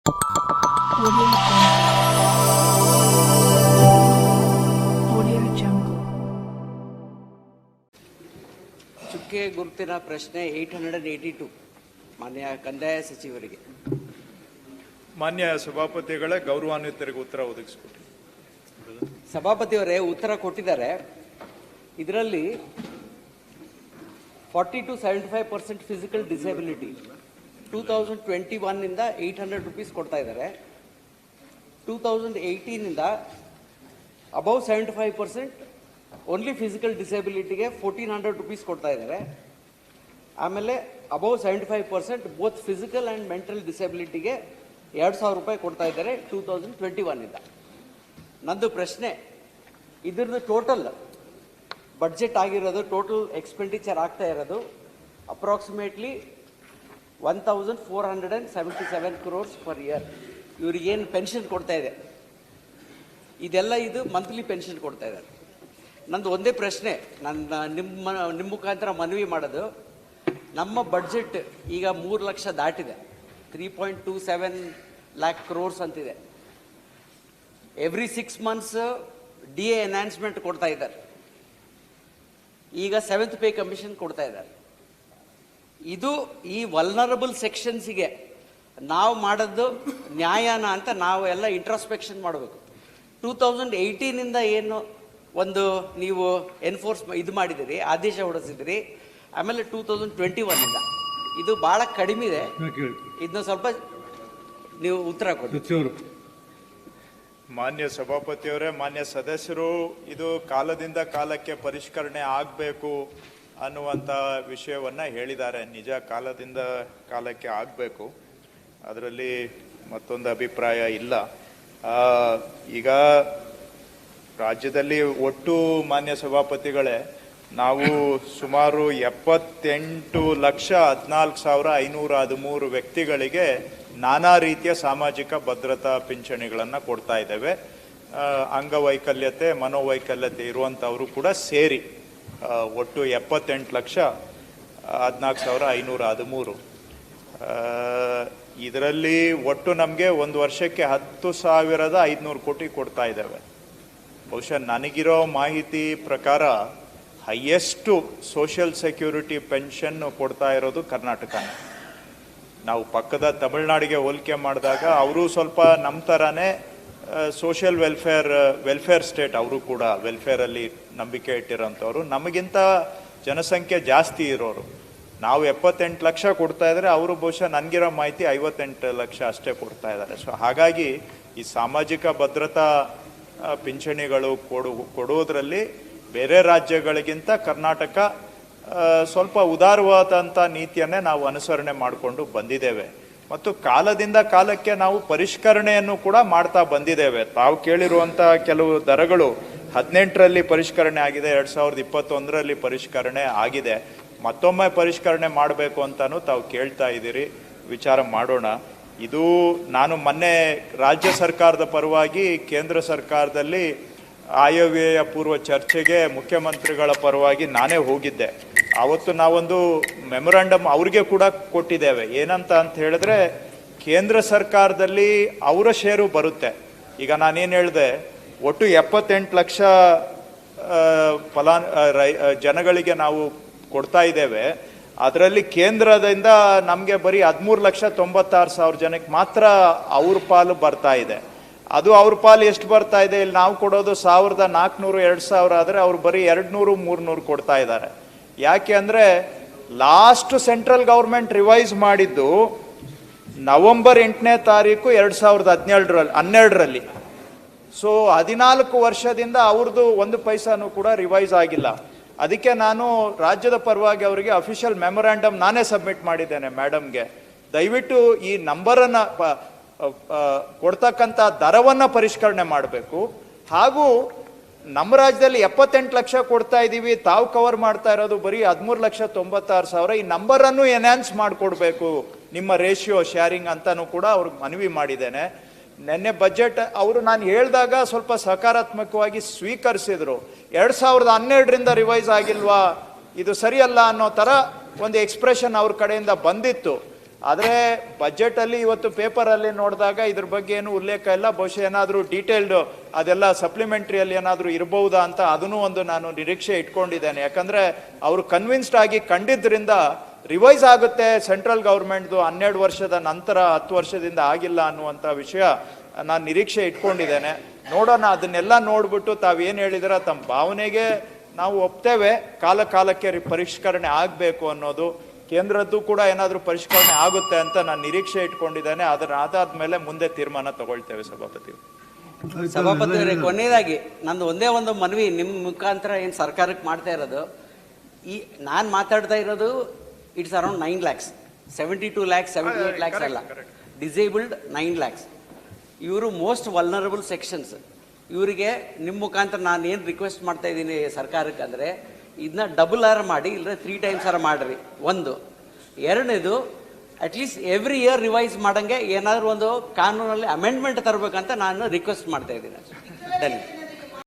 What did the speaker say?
Audio Jungle. ಚುಕ್ಕೆ ಗುರುತಿನ ಪ್ರಶ್ನೆ 882 ಮಾನ್ಯ ಕಂದಾಯ ಸಚಿವರಿಗೆ. ಮಾನ್ಯ ಸಭಾಪತಿಗಳೇ, ಗೌರವಾನ್ವಿತರಿಗೆ ಉತ್ತರ ಒದಗಿಸ್ಕೊಡಿ. ಸಭಾಪತಿಯವರೇ ಉತ್ತರ ಕೊಟ್ಟಿದ್ದಾರೆ. ಇದರಲ್ಲಿ 40 to 75% ಫಿಸಿಕಲ್ ಡಿಸೇಬಿಲಿಟಿ 2021 ಇಂದ 800 ರೂಪೀಸ್ ಕೊಡ್ತಾ ಇದ್ದಾರೆ. 2018 ಇಂದ ಅಬೌವ್ 75% ಓನ್ಲಿ ಫಿಸಿಕಲ್ ಡಿಸೇಬಿಲಿಟಿಗೆ 1400 ರೂಪೀಸ್ ಕೊಡ್ತಾ ಇದ್ದಾರೆ. ಆಮೇಲೆ above 75% both physical and mental ಡಿಸೇಬಿಲಿಟಿಗೆ 2000 ರೂಪಾಯಿ ಕೊಡ್ತಾ ಇದ್ದಾರೆ 2021 ಇಂದ. ನಂದು ಪ್ರಶ್ನೆ, ಇದ್ರದ್ದು ಟೋಟಲ್ ಬಡ್ಜೆಟ್ ಆಗಿರೋದು, ಟೋಟಲ್ ಎಕ್ಸ್ಪೆಂಡಿಚರ್ ಆಗ್ತಾ ಇರೋದು ಅಪ್ರಾಕ್ಸಿಮೇಟ್ಲಿ 1477 crores ಪರ್ ಇಯರ್. ಇವ್ರಿಗೇನು ಪೆನ್ಷನ್ ಕೊಡ್ತಾ ಇದೆ ಇದೆಲ್ಲ ಇದು ಮಂತ್ಲಿ ಪೆನ್ಷನ್ ಕೊಡ್ತಾ ಇದ್ದಾರೆ. ನಂದು ಒಂದೇ ಪ್ರಶ್ನೆ, ನಿಮ್ಮ ಮುಖಾಂತರ ಮನವಿ ಮಾಡೋದು, ನಮ್ಮ ಬಡ್ಜೆಟ್ ಈಗ 3 ಲಕ್ಷ ದಾಟಿದೆ, 3.27 lakh crores ಅಂತಿದೆ. ಎವ್ರಿ 6 months DA ಎನ್ಹಾನ್ಸ್ಮೆಂಟ್ ಕೊಡ್ತಾ ಇದ್ದಾರೆ. ಈಗ 7th ಪೇ ಕಮಿಷನ್ ಕೊಡ್ತಾ ಇದ್ದಾರೆ. ಇದು ಈ ವಲ್ನರಬಲ್ ಸೆಕ್ಷನ್ಸಿಗೆ ನಾವು ಮಾಡೋದು ನ್ಯಾಯನ ಅಂತ ನಾವು ಎಲ್ಲ ಇಂಟ್ರಾಸ್ಪೆಕ್ಷನ್ ಮಾಡಬೇಕು. 2018 ಇಂದ ಏನು ಒಂದು ನೀವು ಇದು ಮಾಡಿದಿರಿ, ಆದೇಶ ಹೊರಡಿಸಿದಿರಿ, ಆಮೇಲೆ 2021 ಇಂದ ಇದು ಭಾಳ ಕಡಿಮೆ ಇದೆ. ಇದನ್ನ ಸ್ವಲ್ಪ ನೀವು ಉತ್ತರ ಕೊಡಿ. ಮಾನ್ಯ ಸಭಾಪತಿಯವರೇ, ಮಾನ್ಯ ಸದಸ್ಯರು, ಇದು ಕಾಲದಿಂದ ಕಾಲಕ್ಕೆ ಪರಿಷ್ಕರಣೆ ಆಗಬೇಕು ಅನ್ನುವಂಥ ವಿಷಯವನ್ನು ಹೇಳಿದ್ದಾರೆ. ನಿಜ, ಕಾಲದಿಂದ ಕಾಲಕ್ಕೆ ಆಗಬೇಕು, ಅದರಲ್ಲಿ ಮತ್ತೊಂದು ಅಭಿಪ್ರಾಯ ಇಲ್ಲ. ಈಗ ರಾಜ್ಯದಲ್ಲಿ ಒಟ್ಟು ಮಾನ್ಯ ಸಭಾಪತಿಗಳೇ ನಾವು ಸುಮಾರು 78,14,513 ವ್ಯಕ್ತಿಗಳಿಗೆ ನಾನಾ ರೀತಿಯ ಸಾಮಾಜಿಕ ಭದ್ರತಾ ಪಿಂಚಣಿಗಳನ್ನು ಕೊಡ್ತಾ ಇದ್ದೇವೆ. ಅಂಗವೈಕಲ್ಯತೆ, ಮನೋವೈಕಲ್ಯತೆ ಇರುವಂಥವರು ಕೂಡ ಸೇರಿ ಒಟ್ಟು 78,14,513. ಇದರಲ್ಲಿ ಒಟ್ಟು ನಮಗೆ ಒಂದು ವರ್ಷಕ್ಕೆ 10,500 ಕೋಟಿ ಕೊಡ್ತಾ ಇದ್ದೇವೆ. ಬಹುಶಃ ನನಗಿರೋ ಮಾಹಿತಿ ಪ್ರಕಾರ ಹೈಯೆಸ್ಟು ಸೋಷಿಯಲ್ ಸೆಕ್ಯೂರಿಟಿ ಪೆನ್ಷನ್ ಕೊಡ್ತಾ ಇರೋದು ಕರ್ನಾಟಕನೇ. ನಾವು ಪಕ್ಕದ ತಮಿಳುನಾಡಿಗೆ ಹೋಲಿಕೆ ಮಾಡಿದಾಗ ಅವರು ಸ್ವಲ್ಪ ನಮ್ಮ ಥರನೇ ಸೋಷಿಯಲ್ ವೆಲ್ಫೇರ್ ಸ್ಟೇಟ್, ಅವರು ಕೂಡ ವೆಲ್ಫೇರಲ್ಲಿ ನಂಬಿಕೆ ಇಟ್ಟಿರೋಂಥವ್ರು. ನಮಗಿಂತ ಜನಸಂಖ್ಯೆ ಜಾಸ್ತಿ ಇರೋರು. ನಾವು 78 ಲಕ್ಷ ಕೊಡ್ತಾ ಇದ್ದಾರೆ, ಅವರು ಬಹುಶಃ ನನಗಿರೋ ಮಾಹಿತಿ 58 ಲಕ್ಷ ಅಷ್ಟೇ ಕೊಡ್ತಾ ಇದ್ದಾರೆ. ಸೊ ಹಾಗಾಗಿ ಈ ಸಾಮಾಜಿಕ ಭದ್ರತಾ ಪಿಂಚಣಿಗಳು ಕೊಡುವುದರಲ್ಲಿ ಬೇರೆ ರಾಜ್ಯಗಳಿಗಿಂತ ಕರ್ನಾಟಕ ಸ್ವಲ್ಪ ಉದಾರವಾದಂಥ ನೀತಿಯನ್ನೇ ನಾವು ಅನುಸರಣೆ ಮಾಡಿಕೊಂಡು ಬಂದಿದ್ದೇವೆ ಮತ್ತು ಕಾಲದಿಂದ ಕಾಲಕ್ಕೆ ನಾವು ಪರಿಷ್ಕರಣೆಯನ್ನು ಕೂಡ ಮಾಡ್ತಾ ಬಂದಿದ್ದೇವೆ. ತಾವು ಕೇಳಿರುವಂಥ ಕೆಲವು ದರಗಳು 18ರಲ್ಲಿ ಪರಿಷ್ಕರಣೆ ಆಗಿದೆ, 2021ರಲ್ಲಿ ಪರಿಷ್ಕರಣೆ ಆಗಿದೆ. ಮತ್ತೊಮ್ಮೆ ಪರಿಷ್ಕರಣೆ ಮಾಡಬೇಕು ಅಂತಲೂ ತಾವು ಕೇಳ್ತಾ ಇದ್ದೀರಿ, ವಿಚಾರ ಮಾಡೋಣ. ಇದು ನಾನು ಮೊನ್ನೆ ರಾಜ್ಯ ಸರ್ಕಾರದ ಪರವಾಗಿ ಕೇಂದ್ರ ಸರ್ಕಾರದಲ್ಲಿ ಆಯವ್ಯಯ ಪೂರ್ವ ಚರ್ಚೆಗೆ ಮುಖ್ಯಮಂತ್ರಿಗಳ ಪರವಾಗಿ ನಾನೇ ಹೋಗಿದ್ದೆ. ಆವತ್ತು ನಾವೊಂದು ಮೆಮೊರಾಂಡಮ್ ಅವ್ರಿಗೆ ಕೂಡ ಕೊಟ್ಟಿದ್ದೇವೆ. ಏನಂತ ಹೇಳಿದ್ರೆ, ಕೇಂದ್ರ ಸರ್ಕಾರದಲ್ಲಿ ಅವರ ಷೇರು ಬರುತ್ತೆ. ಈಗ ನಾನೇನು ಹೇಳಿದೆ, ಒಟ್ಟು 78 ಲಕ್ಷ ಜನಗಳಿಗೆ ನಾವು ಕೊಡ್ತಾ ಇದ್ದೇವೆ. ಅದರಲ್ಲಿ ಕೇಂದ್ರದಿಂದ ನಮಗೆ ಬರೀ 13,96,000 ಜನಕ್ಕೆ ಮಾತ್ರ ಅವ್ರ ಪಾಲು ಬರ್ತಾ ಇದೆ. ಅದು ಅವ್ರ ಪಾಲು ಎಷ್ಟು ಬರ್ತಾ ಇದೆ? ಇಲ್ಲಿ ನಾವು ಕೊಡೋದು 1,400 2,000 ಆದರೆ ಅವ್ರು ಬರೀ 200 300 ಕೊಡ್ತಾ ಇದ್ದಾರೆ. ಯಾಕೆ ಅಂದರೆ ಲಾಸ್ಟ್ ಸೆಂಟ್ರಲ್ ಗೌರ್ಮೆಂಟ್ ರಿವೈಸ್ ಮಾಡಿದ್ದು ನವೆಂಬರ್ 8ನೇ ತಾರೀಕು 2012ರಲ್ಲಿ. ಸೊ 14 ವರ್ಷದಿಂದ ಅವ್ರದ್ದು 1 ಪೈಸಾನು ಕೂಡ ರಿವೈಸ್ ಆಗಿಲ್ಲ. ಅದಕ್ಕೆ ನಾನು ರಾಜ್ಯದ ಪರವಾಗಿ ಅವರಿಗೆ ಅಫಿಷಿಯಲ್ ಮೆಮೊರಾಂಡಮ್ ನಾನೇ ಸಬ್ಮಿಟ್ ಮಾಡಿದ್ದೇನೆ ಮೇಡಮ್ಗೆ. ದಯವಿಟ್ಟು ಈ ನಂಬರನ್ನು ಕೊಡ್ತಕ್ಕಂಥ ದರವನ್ನು ಪರಿಷ್ಕರಣೆ ಮಾಡಬೇಕು. ಹಾಗೂ ನಮ್ಮ ರಾಜ್ಯದಲ್ಲಿ 78 ಲಕ್ಷ ಕೊಡ್ತಾ ಇದ್ದೀವಿ, ತಾವು ಕವರ್ ಮಾಡ್ತಾ ಇರೋದು ಬರೀ 13,96,000. ಈ ನಂಬರನ್ನು ಎನ್ಹಾನ್ಸ್ ಮಾಡಿಕೊಡ್ಬೇಕು ನಿಮ್ಮ ರೇಷಿಯೋ ಶೇರಿಂಗ್ ಅಂತಲೂ ಕೂಡ ಅವ್ರಿಗೆ ಮನವಿ ಮಾಡಿದ್ದೇನೆ. ನಿನ್ನೆ ಬಜೆಟ್ ಅವರು ನಾನು ಹೇಳಿದಾಗ ಸ್ವಲ್ಪ ಸಕಾರಾತ್ಮಕವಾಗಿ ಸ್ವೀಕರಿಸಿದರು. 2012ರಿಂದ ರಿವೈಸ್ ಆಗಿಲ್ವಾ, ಇದು ಸರಿಯಲ್ಲ ಅನ್ನೋ ಥರ ಒಂದು ಎಕ್ಸ್ಪ್ರೆಷನ್ ಅವ್ರ ಕಡೆಯಿಂದ ಬಂದಿತ್ತು. ಆದರೆ ಬಜೆಟಲ್ಲಿ ಇವತ್ತು ಪೇಪರಲ್ಲಿ ನೋಡಿದಾಗ ಇದ್ರ ಬಗ್ಗೆ ಏನು ಉಲ್ಲೇಖ ಇಲ್ಲ. ಬಹುಶಃ ಏನಾದರೂ ಡೀಟೇಲ್ಡ್ ಅದೆಲ್ಲ ಸಪ್ಲಿಮೆಂಟ್ರಿಯಲ್ಲಿ ಏನಾದರೂ ಇರಬಹುದಾ ಅಂತ ಅದನ್ನೂ ಒಂದು ನಾನು ನಿರೀಕ್ಷೆ ಇಟ್ಕೊಂಡಿದ್ದೇನೆ. ಯಾಕಂದರೆ ಅವರು ಕನ್ವಿನ್ಸ್ಡ್ ಆಗಿ ಕಂಡಿದ್ದರಿಂದ ರಿವೈಸ್ ಆಗುತ್ತೆ ಸೆಂಟ್ರಲ್ ಗೌರ್ಮೆಂಟ್ದು 12 ವರ್ಷದ ನಂತರ 10 ವರ್ಷದಿಂದ ಆಗಿಲ್ಲ ಅನ್ನುವಂಥ ವಿಷಯ ನಾನು ನಿರೀಕ್ಷೆ ಇಟ್ಕೊಂಡಿದ್ದೇನೆ. ನೋಡೋಣ, ಅದನ್ನೆಲ್ಲ ನೋಡ್ಬಿಟ್ಟು ತಾವೇನು ಹೇಳಿದ್ರೆ ತಮ್ಮ ಭಾವನೆಗೆ ನಾವು ಒಪ್ತೇವೆ. ಕಾಲಕ್ಕೆ ಪರಿಷ್ಕರಣೆ ಆಗಬೇಕು ಅನ್ನೋದು, ಕೇಂದ್ರದ್ದು ಕೂಡ ಏನಾದರೂ ಪರಿಷ್ಕರಣೆ ಆಗುತ್ತೆ ಅಂತ ನಾನು ನಿರೀಕ್ಷೆ ಇಟ್ಕೊಂಡಿದ್ದೇನೆ. ಅದರ ಆಧಾರದ ಮೇಲೆ ಮುಂದೆ ತೀರ್ಮಾನ ತಗೊಳ್ತೇವೆ ಸಭಾಪತಿಯವರೇ. ಕೊನೆಯದಾಗಿ ನಂದು ಒಂದೇ ಒಂದು ಮನವಿ, ನಿಮ್ಮ ಮುಖಾಂತರ ಏನು ಸರ್ಕಾರಕ್ಕೆ ಮಾಡ್ತಾ ಇರೋದು, ಈ ನಾನು ಮಾತಾಡ್ತಾ ಇರೋದು it's around 9 lakhs, 72 lakhs, 78 lakhs ಅಲ್ಲ, ಡಿಸೇಬಲ್ಡ್ 9 lakhs. ಇವರು ಮೋಸ್ಟ್ ವಲ್ನರಬಲ್ ಸೆಕ್ಷನ್ಸ್. ಇವರಿಗೆ ನಿಮ್ಮ ಮುಖಾಂತರ ನಾನು ಏನು ರಿಕ್ವೆಸ್ಟ್ ಮಾಡ್ತಾ ಇದ್ದೀನಿ ಸರ್ಕಾರಕ್ಕೆ ಅಂದರೆ, ಇದನ್ನ ಡಬಲ್ ಆರ್ ಮಾಡಿ, ಇಲ್ಲದ್ರೆ 3 times ಆರ್ ಮಾಡಿರಿ. ಒಂದು. ಎರಡನೇದು, ಅಟ್ಲೀಸ್ಟ್ ಎವ್ರಿ ಇಯರ್ ರಿವೈಸ್ ಮಾಡಂಗೆ ಏನಾದರೂ ಒಂದು ಕಾನೂನಲ್ಲಿ ಅಮೆಂಡ್ಮೆಂಟ್ ತರಬೇಕಂತ ನಾನು ರಿಕ್ವೆಸ್ಟ್ ಮಾಡ್ತಾ ಇದ್ದೀನಿ. ಧನ್ಯವಾದ.